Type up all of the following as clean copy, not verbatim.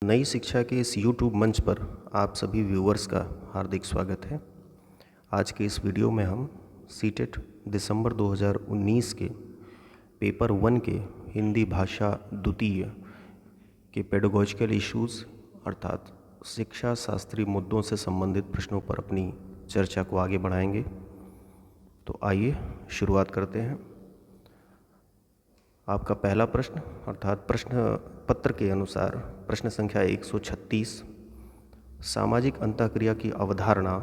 नई शिक्षा के इस यूट्यूब मंच पर आप सभी व्यूअर्स का हार्दिक स्वागत है। आज के इस वीडियो में हम सीटेट दिसंबर 2019 के पेपर 1 के हिंदी भाषा द्वितीय के पेडागोजिकल इश्यूज़ अर्थात शिक्षा शास्त्रीय मुद्दों से संबंधित प्रश्नों पर अपनी चर्चा को आगे बढ़ाएंगे। तो आइए शुरुआत करते हैं। आपका पहला प्रश्न अर्थात प्रश्न पत्र के अनुसार प्रश्न संख्या 136, सामाजिक अंतःक्रिया की अवधारणा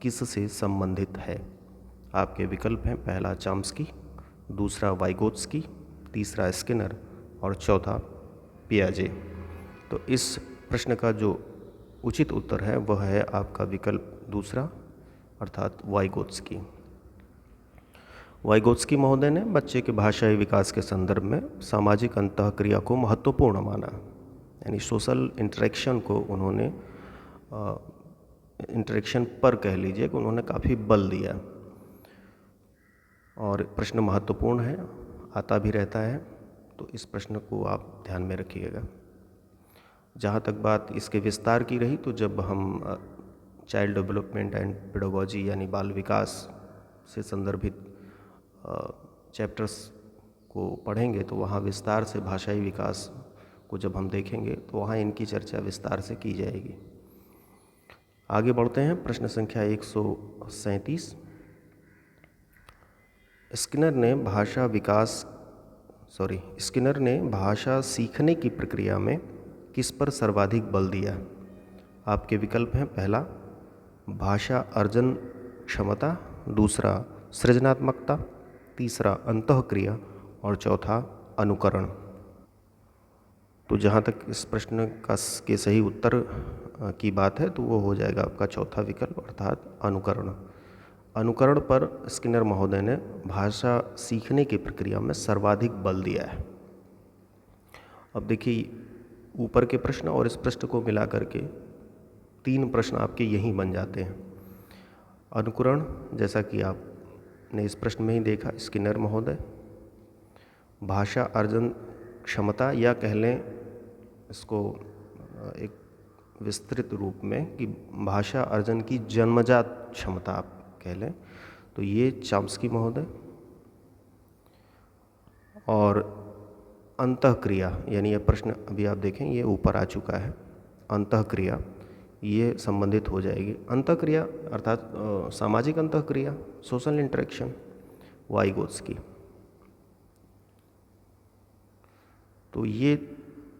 किससे संबंधित है? आपके विकल्प हैं पहला चॉम्स्की, दूसरा वाइगोत्स्की, तीसरा स्किनर और चौथा पियाजे। तो इस प्रश्न का जो उचित उत्तर है वह है आपका विकल्प दूसरा अर्थात वाइगोत्स्की। वाइगोत्स्की महोदय ने बच्चे के भाषाई विकास के संदर्भ में सामाजिक अंतःक्रिया को महत्वपूर्ण माना, यानी सोशल इंटरेक्शन को उन्होंने इंटरेक्शन पर कह लीजिए कि उन्होंने काफ़ी बल दिया। और प्रश्न महत्वपूर्ण है, आता भी रहता है, तो इस प्रश्न को आप ध्यान में रखिएगा। जहाँ तक बात इसके विस्तार की रही, तो जब हम चाइल्ड डेवलपमेंट एंड पेडागोजी यानी बाल विकास से संदर्भित चैप्टर्स को पढ़ेंगे तो वहाँ विस्तार से भाषाई विकास को जब हम देखेंगे तो वहाँ इनकी चर्चा विस्तार से की जाएगी। आगे बढ़ते हैं। प्रश्न संख्या 137, स्किनर ने भाषा सीखने की प्रक्रिया में किस पर सर्वाधिक बल दिया? आपके विकल्प हैं पहला भाषा अर्जन क्षमता, दूसरा सृजनात्मकता, तीसरा अंतःक्रिया और चौथा अनुकरण। तो जहाँ तक इस प्रश्न के सही उत्तर की बात है तो वो हो जाएगा आपका चौथा विकल्प अर्थात अनुकरण। अनुकरण पर स्किनर महोदय ने भाषा सीखने की प्रक्रिया में सर्वाधिक बल दिया है। अब देखिए, ऊपर के प्रश्न और इस प्रश्न को मिला करके 3 प्रश्न आपके यहीं बन जाते हैं। अनुकरण, जैसा कि आपने इस प्रश्न में ही देखा, स्किनर महोदय। भाषा अर्जन क्षमता, या कह लें इसको एक विस्तृत रूप में कि भाषा अर्जन की जन्मजात क्षमता आप कह लें, तो ये चॉम्स्की महोदय। और अंतःक्रिया, यानी यह प्रश्न अभी आप देखें ये ऊपर आ चुका है, अंतःक्रिया ये संबंधित हो जाएगी। अंतःक्रिया अर्थात सामाजिक अंतःक्रिया, सोशल इंटरेक्शन, वाइगोत्स्की। तो ये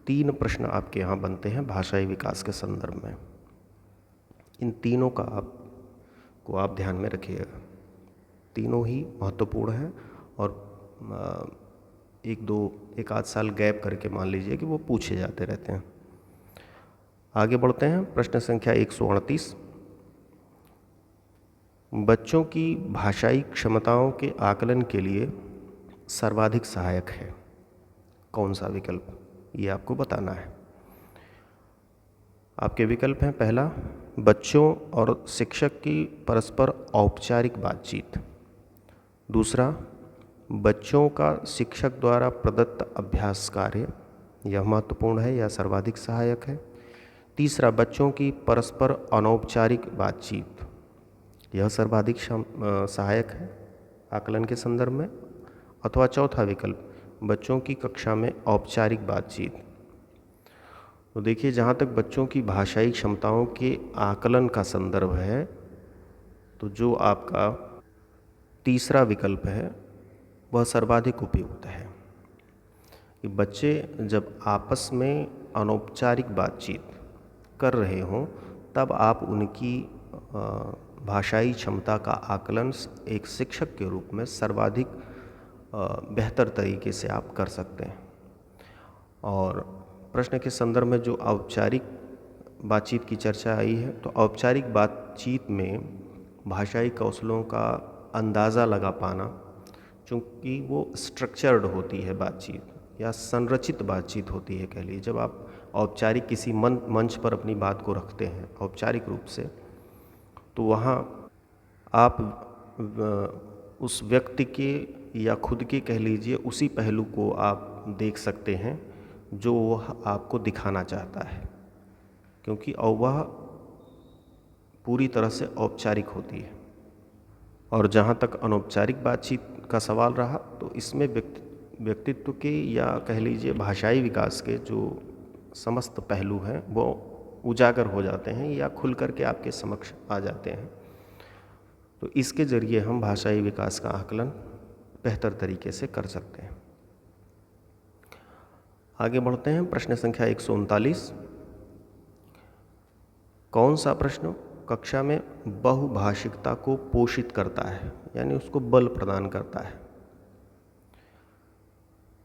3 प्रश्न आपके यहाँ बनते हैं भाषाई विकास के संदर्भ में। इन तीनों का आप ध्यान में रखिएगा, तीनों ही महत्वपूर्ण हैं और एक आध साल गैप करके मान लीजिए कि वो पूछे जाते रहते हैं। आगे बढ़ते हैं। प्रश्न संख्या 138, बच्चों की भाषाई क्षमताओं के आकलन के लिए सर्वाधिक सहायक है कौन सा विकल्प? ये आपको बताना है। आपके विकल्प हैं पहला बच्चों और शिक्षक की परस्पर औपचारिक बातचीत, दूसरा बच्चों का शिक्षक द्वारा प्रदत्त अभ्यास कार्य, यह महत्वपूर्ण है या सर्वाधिक सहायक है, तीसरा बच्चों की परस्पर अनौपचारिक बातचीत, यह सर्वाधिक सहायक है आकलन के संदर्भ में, अथवा चौथा विकल्प बच्चों की कक्षा में औपचारिक बातचीत। तो देखिए, जहाँ तक बच्चों की भाषाई क्षमताओं के आकलन का संदर्भ है तो जो आपका तीसरा विकल्प है वह सर्वाधिक उपयुक्त है कि बच्चे जब आपस में अनौपचारिक बातचीत कर रहे हों तब आप उनकी भाषाई क्षमता का आकलन एक शिक्षक के रूप में सर्वाधिक बेहतर तरीके से आप कर सकते हैं। और प्रश्न के संदर्भ में जो औपचारिक बातचीत की चर्चा आई है, तो औपचारिक बातचीत में भाषाई कौशलों का अंदाज़ा लगा पाना, चूँकि वो स्ट्रक्चर्ड होती है बातचीत या संरचित बातचीत होती है कह लीजिए, जब आप औपचारिक किसी मंच पर अपनी बात को रखते हैं औपचारिक रूप से, तो वहाँ आप उस व्यक्ति के या खुद के कह लीजिए उसी पहलू को आप देख सकते हैं जो वह आपको दिखाना चाहता है। क्योंकि वह पूरी तरह से औपचारिक होती है। और जहाँ तक अनौपचारिक बातचीत का सवाल रहा, तो इसमें व्यक्तित्व के या कह लीजिए भाषाई विकास के जो समस्त पहलू हैं वो उजागर हो जाते हैं या खुल करके आपके समक्ष आ जाते हैं। तो इसके ज़रिए हम भाषाई विकास का आकलन बेहतर तरीके से कर सकते हैं। आगे बढ़ते हैं। प्रश्न संख्या 139। कौन सा प्रश्न कक्षा में बहुभाषिकता को पोषित करता है, यानी उसको बल प्रदान करता है?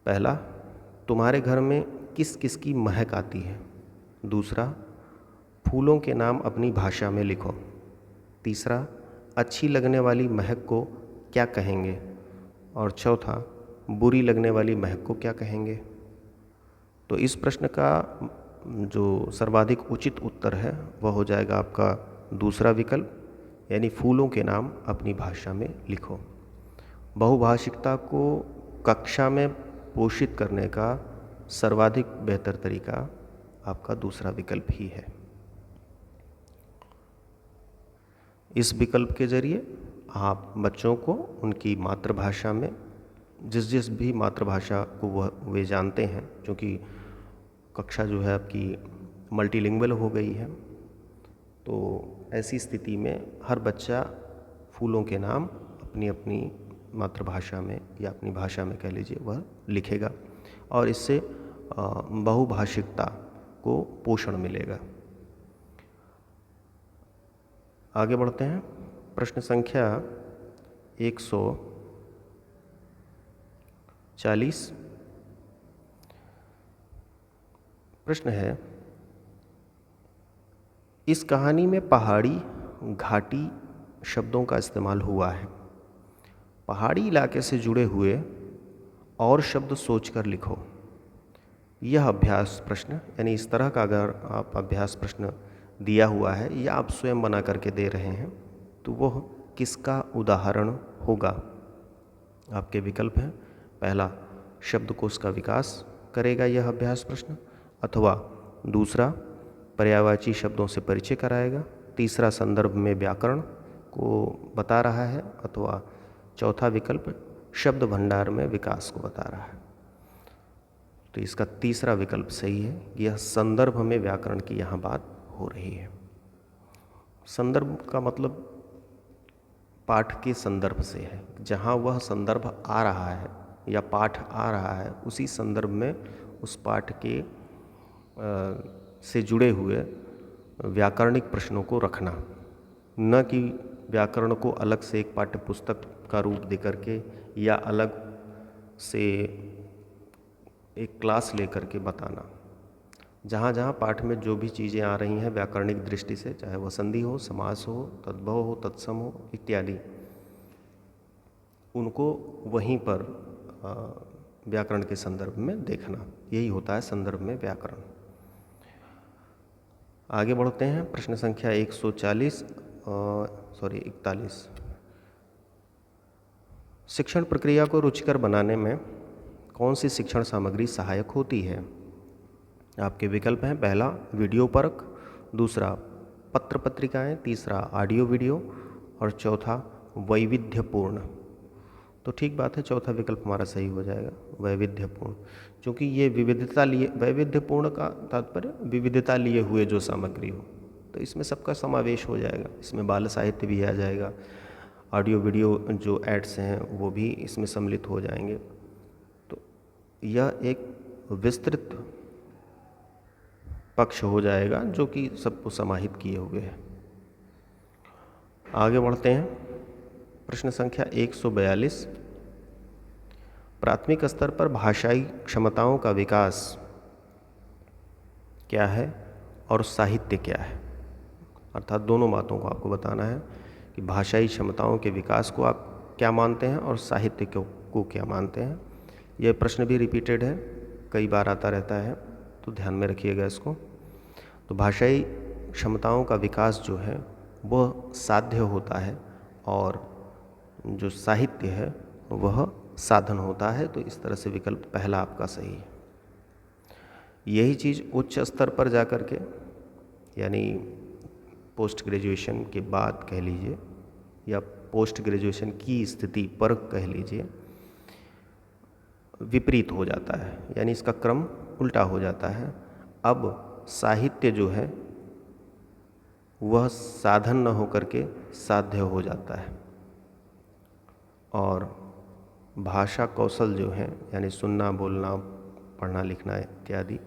पहला, तुम्हारे घर में किस किस की महक आती है? दूसरा, फूलों के नाम अपनी भाषा में लिखो। तीसरा, अच्छी लगने वाली महक को क्या कहेंगे? और चौथा, बुरी लगने वाली महक को क्या कहेंगे? तो इस प्रश्न का जो सर्वाधिक उचित उत्तर है वह हो जाएगा आपका दूसरा विकल्प, यानी फूलों के नाम अपनी भाषा में लिखो। बहुभाषिकता को कक्षा में पोषित करने का सर्वाधिक बेहतर तरीका आपका दूसरा विकल्प ही है। इस विकल्प के जरिए आप बच्चों को उनकी मातृभाषा में जिस भी मातृभाषा को वे जानते हैं, क्योंकि कक्षा जो है आपकी मल्टीलिंगुअल हो गई है, तो ऐसी स्थिति में हर बच्चा फूलों के नाम अपनी अपनी मातृभाषा में या अपनी भाषा में कह लीजिए वह लिखेगा, और इससे बहुभाषिकता को पोषण मिलेगा। आगे बढ़ते हैं। प्रश्न संख्या 140। प्रश्न है, इस कहानी में पहाड़ी घाटी शब्दों का इस्तेमाल हुआ है। पहाड़ी इलाके से जुड़े हुए और शब्द सोचकर लिखो। यह अभ्यास प्रश्न, यानी इस तरह का अगर आप अभ्यास प्रश्न दिया हुआ है या आप स्वयं बना करके दे रहे हैं, तो वह किसका उदाहरण होगा? आपके विकल्प हैं। पहला, शब्दकोश का विकास करेगा यह अभ्यास प्रश्न, अथवा दूसरा, पर्यायवाची शब्दों से परिचय कराएगा, तीसरा, संदर्भ में व्याकरण को बता रहा है, अथवा चौथा विकल्प, शब्द भंडार में विकास को बता रहा है। तो इसका तीसरा विकल्प सही है। यह संदर्भ में व्याकरण की यहाँ बात हो रही है। संदर्भ का मतलब पाठ के संदर्भ से है। जहाँ वह संदर्भ आ रहा है या पाठ आ रहा है, उसी संदर्भ में उस पाठ के से जुड़े हुए व्याकरणिक प्रश्नों को रखना, न कि व्याकरण को अलग से एक पाठ्य पुस्तक का रूप दे करके या अलग से एक क्लास लेकर के बताना। जहाँ जहाँ पाठ में जो भी चीज़ें आ रही हैं व्याकरणिक दृष्टि से, चाहे वह संधि हो, समास हो, तद्भव हो, तत्सम हो इत्यादि, उनको वहीं पर व्याकरण के संदर्भ में देखना, यही होता है संदर्भ में व्याकरण। आगे बढ़ते हैं। प्रश्न संख्या 41। शिक्षण प्रक्रिया को रुचिकर बनाने में कौन सी शिक्षण सामग्री सहायक होती है? आपके विकल्प हैं। पहला, वीडियो परख, दूसरा, पत्र पत्रिकाएं, तीसरा, ऑडियो वीडियो, और चौथा, वैविध्यपूर्ण। तो ठीक बात है, चौथा विकल्प हमारा सही हो जाएगा, वैविध्यपूर्ण, क्योंकि ये विविधता लिए, वैविध्यपूर्ण का तात्पर्य विविधता लिए हुए जो सामग्री हो, तो इसमें सबका समावेश हो जाएगा। इसमें बाल साहित्य भी आ जाएगा, ऑडियो वीडियो जो एड्स हैं वो भी इसमें सम्मिलित हो जाएंगे। तो यह एक विस्तृत पक्ष हो जाएगा जो कि सबको समाहित किए हुए है। आगे बढ़ते हैं। प्रश्न संख्या 142। प्राथमिक स्तर पर भाषाई क्षमताओं का विकास क्या है और साहित्य क्या है? अर्थात दोनों बातों को आपको बताना है कि भाषाई क्षमताओं के विकास को आप क्या मानते हैं और साहित्य को क्या मानते हैं। यह प्रश्न भी रिपीटेड है, कई बार आता रहता है, तो ध्यान में रखिएगा इसको। तो भाषाई क्षमताओं का विकास जो है वह साध्य होता है और जो साहित्य है वह साधन होता है। तो इस तरह से विकल्प पहला आपका सही है। यही चीज़ उच्च स्तर पर जाकर के यानी पोस्ट ग्रेजुएशन के बाद कह लीजिए, या पोस्ट ग्रेजुएशन की स्थिति पर कह लीजिए, विपरीत हो जाता है, यानी इसका क्रम उल्टा हो जाता है। अब साहित्य जो है वह साधन न होकर के साध्य हो जाता है, और भाषा कौशल जो है, यानी सुनना, बोलना, पढ़ना, लिखना इत्यादि,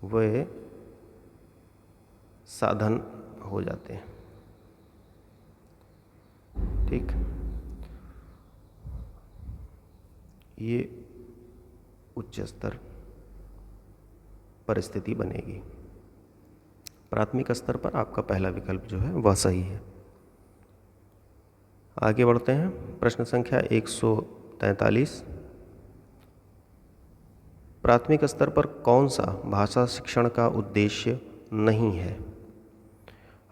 वह साधन हो जाते हैं। ठीक, ये उच्च स्तर परिस्थिति बनेगी। प्राथमिक स्तर पर आपका पहला विकल्प जो है वह सही है। आगे बढ़ते हैं। प्रश्न संख्या 143। प्राथमिक स्तर पर कौन सा भाषा शिक्षण का उद्देश्य नहीं है?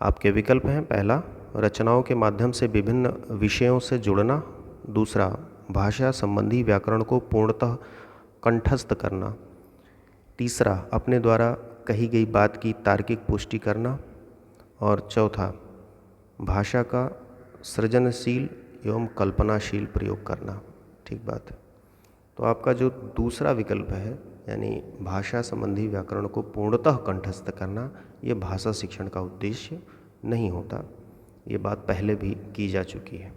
आपके विकल्प हैं, पहला रचनाओं के माध्यम से विभिन्न विषयों से जुड़ना, दूसरा भाषा संबंधी व्याकरण को पूर्णतः कंठस्थ करना, तीसरा अपने द्वारा कही गई बात की तार्किक पुष्टि करना, और चौथा भाषा का सृजनशील एवं कल्पनाशील प्रयोग करना। ठीक बात है। तो आपका जो दूसरा विकल्प है, यानी भाषा संबंधी व्याकरण को पूर्णतः कंठस्थ करना, ये भाषा शिक्षण का उद्देश्य नहीं होता। ये बात पहले भी की जा चुकी है।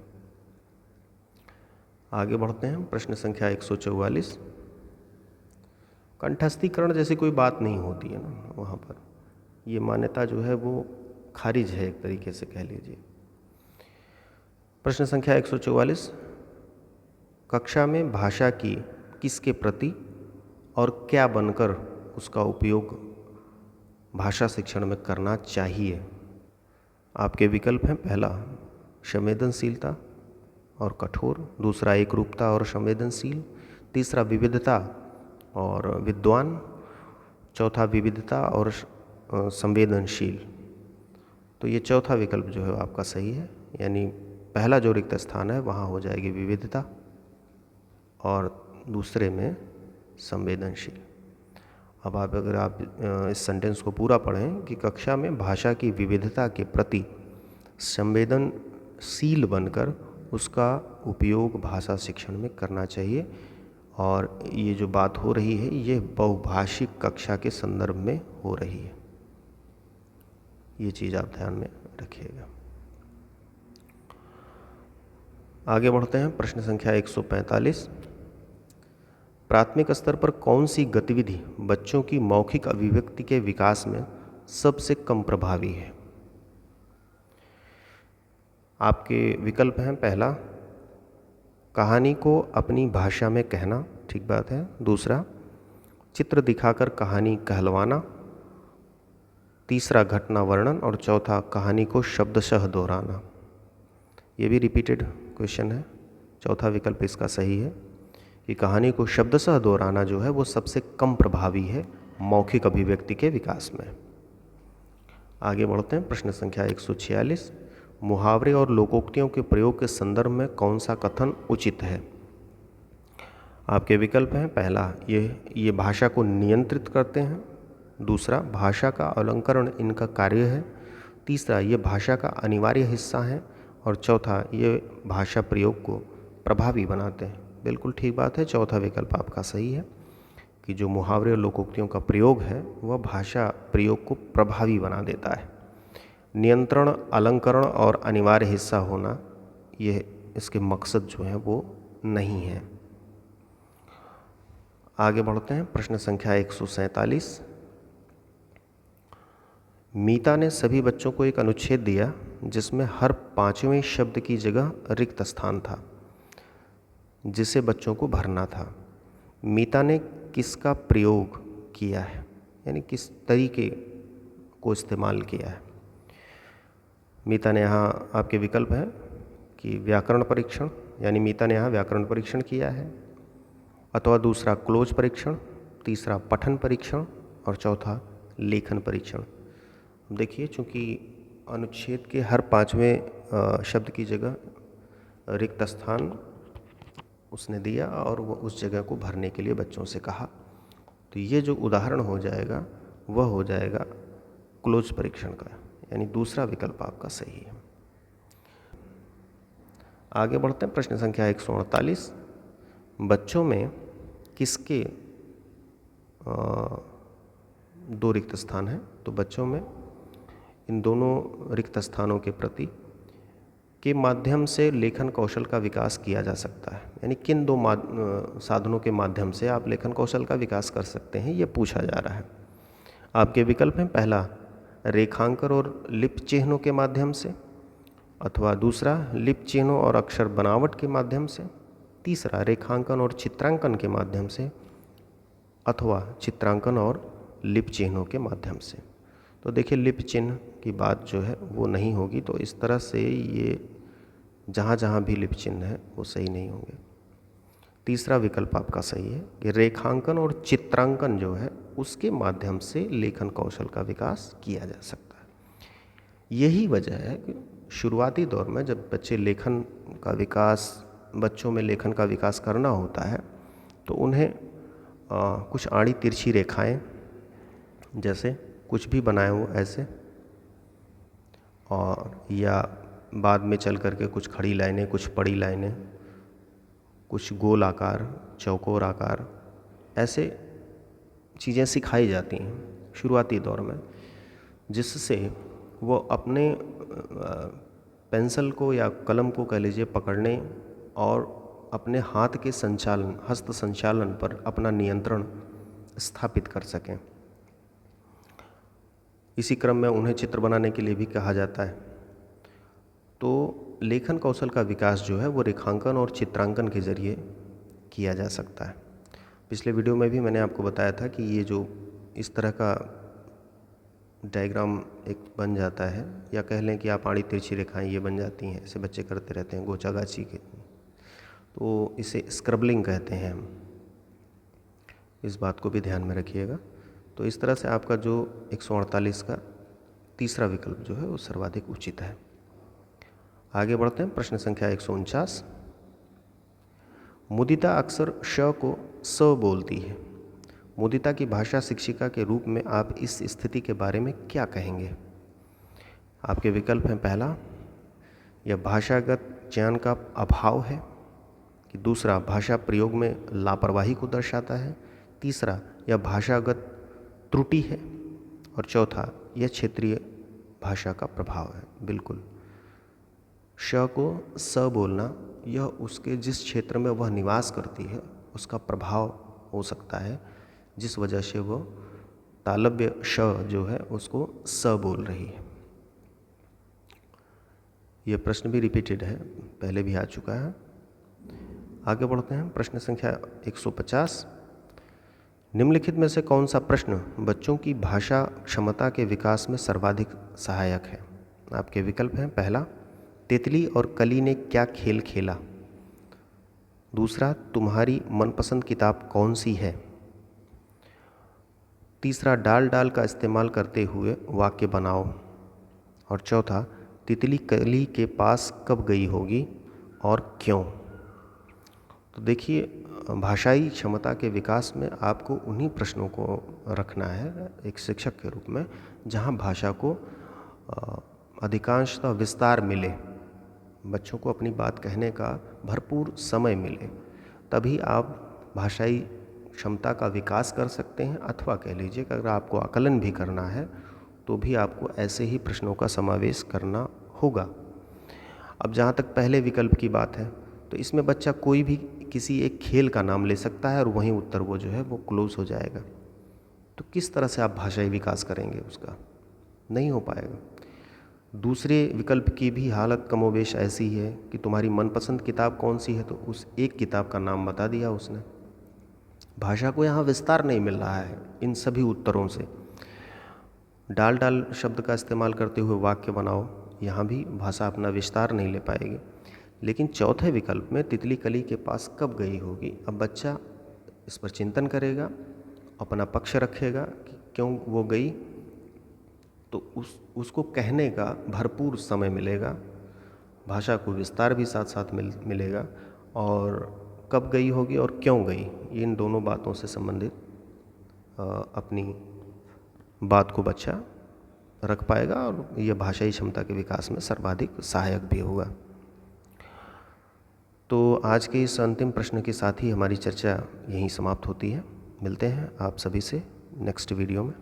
आगे बढ़ते हैं। प्रश्न संख्या 144। कंठस्थीकरण जैसी कोई बात नहीं होती है ना वहाँ पर, ये मान्यता जो है वो खारिज है एक तरीके से कह लीजिए। प्रश्न संख्या 144। कक्षा में भाषा की किसके प्रति और क्या बनकर उसका उपयोग भाषा शिक्षण में करना चाहिए? आपके विकल्प हैं, पहला संवेदनशीलता और कठोर, दूसरा एकरूपता और संवेदनशील, तीसरा विविधता और विद्वान, चौथा विविधता और संवेदनशील। तो ये चौथा विकल्प जो है आपका सही है, यानी पहला जो रिक्त स्थान है वहाँ हो जाएगी विविधता और दूसरे में संवेदनशील। अब अगर आप इस सेंटेंस को पूरा पढ़ें कि कक्षा में भाषा की विविधता के प्रति संवेदनशील बनकर उसका उपयोग भाषा शिक्षण में करना चाहिए, और ये जो बात हो रही है ये बहुभाषिक कक्षा के संदर्भ में हो रही है। ये चीज़ आप ध्यान में रखिएगा। आगे बढ़ते हैं। प्रश्न संख्या 145। प्राथमिक स्तर पर कौन सी गतिविधि बच्चों की मौखिक अभिव्यक्ति के विकास में सबसे कम प्रभावी है? आपके विकल्प हैं, पहला कहानी को अपनी भाषा में कहना, ठीक बात है, दूसरा चित्र दिखाकर कहानी कहलवाना, तीसरा घटना वर्णन, और चौथा कहानी को शब्दशः दोहराना। ये भी रिपीटेड क्वेश्चन है। चौथा विकल्प इसका सही है कि कहानी को शब्दशः दोहराना जो है वो सबसे कम प्रभावी है मौखिक अभिव्यक्ति के विकास में। आगे बढ़ते हैं। प्रश्न संख्या 146। मुहावरे और लोकोक्तियों के प्रयोग के संदर्भ में कौन सा कथन उचित है? आपके विकल्प हैं, पहला ये भाषा को नियंत्रित करते हैं, दूसरा भाषा का अलंकरण इनका कार्य है, तीसरा ये भाषा का अनिवार्य हिस्सा है, और चौथा ये भाषा प्रयोग को प्रभावी बनाते हैं। बिल्कुल ठीक बात है, चौथा विकल्प आपका सही है कि जो मुहावरे और लोकोक्तियों का प्रयोग है वह भाषा प्रयोग को प्रभावी बना देता है। नियंत्रण, अलंकरण और अनिवार्य हिस्सा होना ये इसके मकसद जो है वो नहीं है। आगे बढ़ते हैं। प्रश्न संख्या 147। मीता ने सभी बच्चों को एक अनुच्छेद दिया जिसमें हर पांचवें शब्द की जगह रिक्त स्थान था जिसे बच्चों को भरना था। मीता ने किसका प्रयोग किया है, यानी किस तरीके को इस्तेमाल किया है? मीता ने यहाँ आपके विकल्प है कि व्याकरण परीक्षण, यानी मीता ने यहाँ व्याकरण परीक्षण किया है, अथवा दूसरा क्लोज परीक्षण, तीसरा पठन परीक्षण, और चौथा लेखन परीक्षण। देखिए, चूँकि अनुच्छेद के हर पांचवें शब्द की जगह रिक्त स्थान उसने दिया और वो उस जगह को भरने के लिए बच्चों से कहा, तो ये जो उदाहरण हो जाएगा वह हो जाएगा क्लोज परीक्षण का, यानी दूसरा विकल्प आपका सही है। आगे बढ़ते हैं, प्रश्न संख्या 148। बच्चों में किसके दो रिक्त स्थान हैं? तो बच्चों में इन दोनों रिक्त स्थानों के प्रति के माध्यम से लेखन कौशल का विकास किया जा सकता है, यानी किन दो साधनों के माध्यम से आप लेखन कौशल का विकास कर सकते हैं, ये पूछा जा रहा है। आपके विकल्प हैं, पहला रेखांकन और लिप चिन्हों के माध्यम से, अथवा दूसरा लिप चिन्हों और अक्षर बनावट के माध्यम से, तीसरा रेखांकन और चित्रांकन के माध्यम से, अथवा चित्रांकन और लिप चिन्हों के माध्यम से। तो देखिए, लिप चिन्ह की बात जो है वो नहीं होगी, तो इस तरह से ये जहाँ जहाँ भी लिप चिन्ह है वो सही नहीं होंगे। तीसरा विकल्प आपका सही है कि रेखांकन और चित्रांकन जो है उसके माध्यम से लेखन कौशल का विकास किया जा सकता है। यही वजह है कि शुरुआती दौर में जब बच्चों में लेखन का विकास करना होता है तो उन्हें कुछ आड़ी तिरछी रेखाएं, जैसे कुछ भी बनाए हो ऐसे, और या बाद में चल करके कुछ खड़ी लाइनें, कुछ पड़ी लाइनें, कुछ गोल आकार, चौकोर आकार, ऐसे चीज़ें सिखाई जाती हैं शुरुआती दौर में, जिससे वो अपने पेंसिल को या कलम को कह लीजिए पकड़ने और अपने हाथ के संचालन, हस्त संचालन पर अपना नियंत्रण स्थापित कर सकें। इसी क्रम में उन्हें चित्र बनाने के लिए भी कहा जाता है। तो लेखन कौशल का विकास जो है वो रेखांकन और चित्रांकन के जरिए किया जा सकता है। पिछले वीडियो में भी मैंने आपको बताया था कि ये जो इस तरह का डायग्राम एक बन जाता है, या कह लें कि आप आड़ी तिरछी रेखाएं ये बन जाती हैं, ऐसे बच्चे करते रहते हैं गोचा गाची के, तो इसे स्क्रबलिंग कहते हैं हम। इस बात को भी ध्यान में रखिएगा। तो इस तरह से आपका जो 148 का तीसरा विकल्प जो है वो सर्वाधिक उचित है। आगे बढ़ते हैं, प्रश्न संख्या 149। मुदिता अक्सर श को स बोलती है। मुदिता की भाषा शिक्षिका के रूप में आप इस स्थिति के बारे में क्या कहेंगे? आपके विकल्प हैं, पहला, यह भाषागत ज्ञान का अभाव है, कि दूसरा भाषा प्रयोग में लापरवाही को दर्शाता है, तीसरा यह भाषागत त्रुटि है, और चौथा यह क्षेत्रीय भाषा का प्रभाव है। बिल्कुल, श को स बोलना यह उसके जिस क्षेत्र में वह निवास करती है उसका प्रभाव हो सकता है, जिस वजह से वो तालव्य श जो है उसको स बोल रही है। यह प्रश्न भी रिपीटेड है, पहले भी आ चुका है। आगे बढ़ते हैं, प्रश्न संख्या 150। निम्नलिखित में से कौन सा प्रश्न बच्चों की भाषा क्षमता के विकास में सर्वाधिक सहायक है? आपके विकल्प हैं, पहला, तितली और कली ने क्या खेल खेला, दूसरा, तुम्हारी मनपसंद किताब कौन सी है, तीसरा, डाल डाल का इस्तेमाल करते हुए वाक्य बनाओ, और चौथा, तितली कली के पास कब गई होगी और क्यों। तो देखिए, भाषाई क्षमता के विकास में आपको उन्हीं प्रश्नों को रखना है एक शिक्षक के रूप में जहां भाषा को अधिकांशतः विस्तार मिले, बच्चों को अपनी बात कहने का भरपूर समय मिले, तभी आप भाषाई क्षमता का विकास कर सकते हैं। अथवा कह लीजिए कि अगर आपको आकलन भी करना है तो भी आपको ऐसे ही प्रश्नों का समावेश करना होगा। अब जहाँ तक पहले विकल्प की बात है, तो इसमें बच्चा कोई भी किसी एक खेल का नाम ले सकता है और वहीं उत्तर वो जो है वो क्लोज हो जाएगा। तो किस तरह से आप भाषाई विकास करेंगे? उसका नहीं हो पाएगा। दूसरे विकल्प की भी हालत कमोबेश ऐसी है कि तुम्हारी मनपसंद किताब कौन सी है, तो उस एक किताब का नाम बता दिया उसने। भाषा को यहाँ विस्तार नहीं मिल रहा है इन सभी उत्तरों से। डाल डाल शब्द का इस्तेमाल करते हुए वाक्य बनाओ, यहाँ भी भाषा अपना विस्तार नहीं ले पाएगी। लेकिन चौथे विकल्प में तितली कली के पास कब गई होगी, अब बच्चा इस पर चिंतन करेगा, अपना पक्ष रखेगा कि क्यों वो गई, तो उसको कहने का भरपूर समय मिलेगा, भाषा को विस्तार भी साथ साथ मिलेगा, और कब गई होगी और क्यों गई, इन दोनों बातों से संबंधित अपनी बात को बच्चा रख पाएगा और यह भाषाई क्षमता के विकास में सर्वाधिक सहायक भी होगा। तो आज के इस अंतिम प्रश्न के साथ ही हमारी चर्चा यहीं समाप्त होती है। मिलते हैं आप सभी से नेक्स्ट वीडियो में।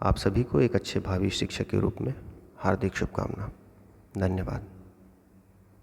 आप सभी को एक अच्छे भावी शिक्षक के रूप में हार्दिक शुभकामना। धन्यवाद।